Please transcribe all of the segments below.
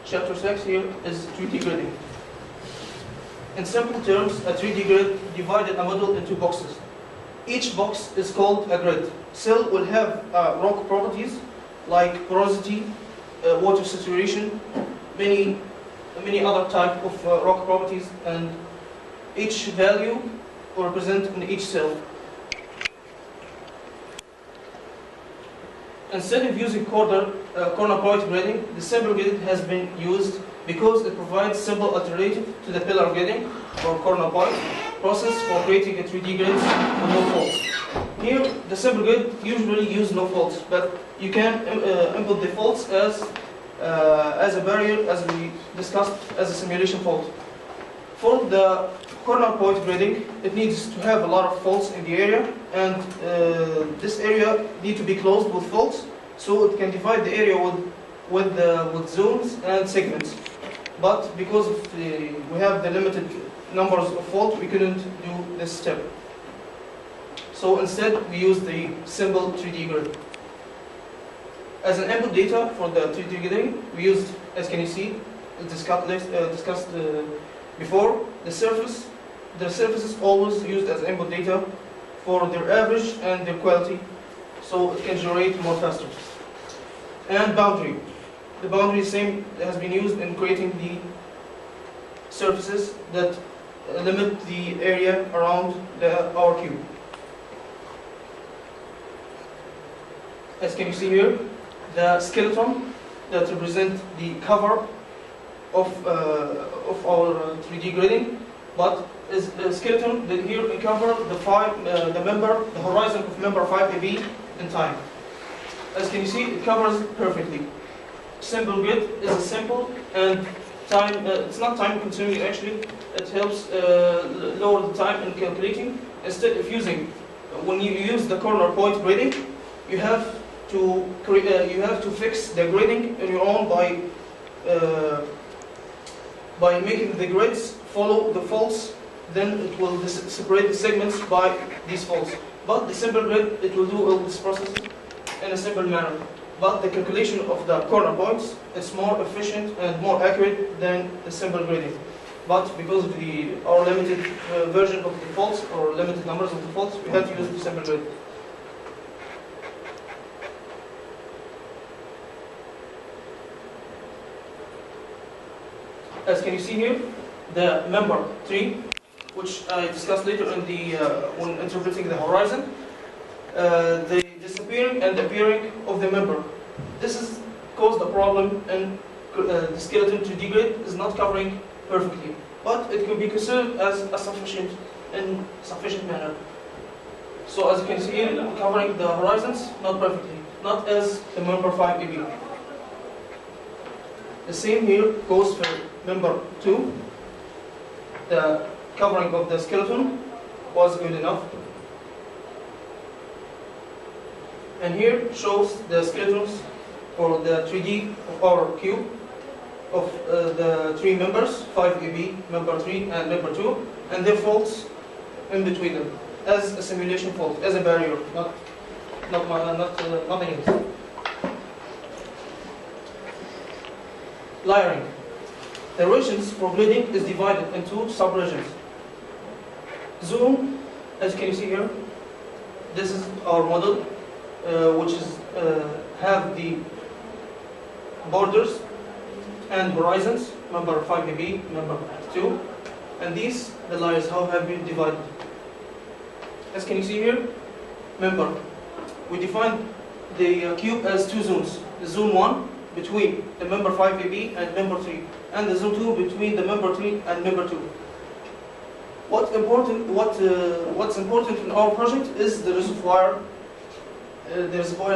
chapter 6 here is 3D gridding. In simple terms, a 3D grid divided a model into boxes. Each box is called a grid. Cell will have rock properties like porosity, water saturation, many other type of rock properties, and each value will represent in each cell. Instead of using corner point gridding, the simple grid has been used because it provides simple alternative to the pillar gridding or corner point process for creating a 3D grid with no faults. Here, the simple grid usually use no faults, but you can input the faults as a barrier, as we discussed, as a simulation fault. For the corner point gridding, it needs to have a lot of faults in the area, and this area needs to be closed with faults, so it can divide the area with zones and segments. But because of we have the limited numbers of faults, we couldn't do this step. So instead, we use the simple 3D grid. As an input data for the 3D gridding, we used, as can you see, discussed before, the surface. The surface is always used as input data for their average and their quality, so it can generate more faster. And boundary. The boundary has been used in creating the surfaces that limit the area around our cube. As can you see here, the skeleton that represents the cover of our 3D gridding, but is a skeleton that here we cover the horizon of member 5AB in time. As can you see, it covers perfectly. Simple grid is a simple and time. It's not time consuming actually. It helps lower the time in calculating. Instead of using, when you use the corner point gridding, you have to fix the gridding on your own by making the grids follow the faults. Then it will separate the segments by these faults. But the simple grid, it will do all this process in a simple manner. But the calculation of the corner points is more efficient and more accurate than the simple gridding. But because of our limited version of the faults, or limited numbers of the faults, we have to use the simple grid. As can you see here, the member 3, which I discussed later in when interpreting the horizon, the disappearing and appearing of the member. This has caused a problem, and the skeleton 3D grid is not covering perfectly, but it can be considered as a sufficient manner. So as you can see here, covering the horizons not perfectly, not as the member 5AB. The same here goes for member 2. The covering of the skeleton was good enough. And here shows the skeletons for the 3D of our cube of the three members, 5AB, member 3, and member 2, and their faults in between them, as a simulation fault, as a barrier, nothing else. Layering. The regions for gridding is divided into sub-regions. Zone, as can you see here, this is our model, which is have the borders and horizons, member 5AB, member 2, and these, the layers, how have been divided. As can you see here, member, we define the cube as two zones. The zone 1 between the member 5AB and member 3, and the zone 2 between the member 3 and member 2. What's important in our project is the reservoir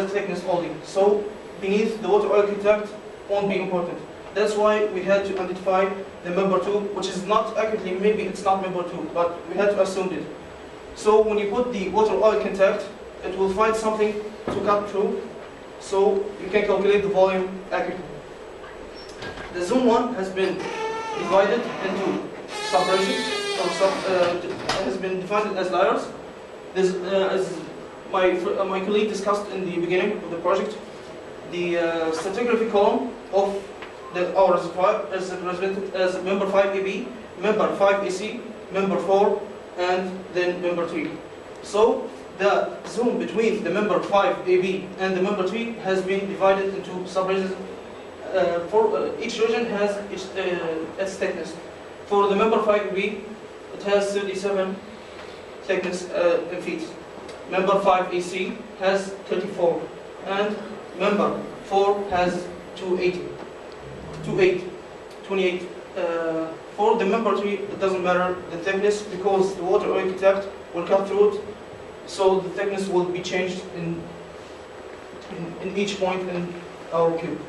thickness only. So beneath the water oil contact won't be important. That's why we had to identify the member 2, which is not accurately, maybe it's not member 2, but we had to assume it. So when you put the water oil contact, it will find something to cut through, so you can calculate the volume accurately. The zone 1 has been divided into sub-regions, has been defined as layers. This, as my colleague discussed in the beginning of the project, the stratigraphy column of our reservoir is represented as member 5AB, member 5AC, member 4, and then member 3. So the zone between the member 5AB and the member 3 has been divided into subregions. Each region has its thickness. For the member 5AB, it has 37 thickness in feet. Member 5AC has 34, and member 4 has 28. For the member 3, it doesn't matter the thickness because the water oil contact will come through it, so the thickness will be changed in each point in our cube.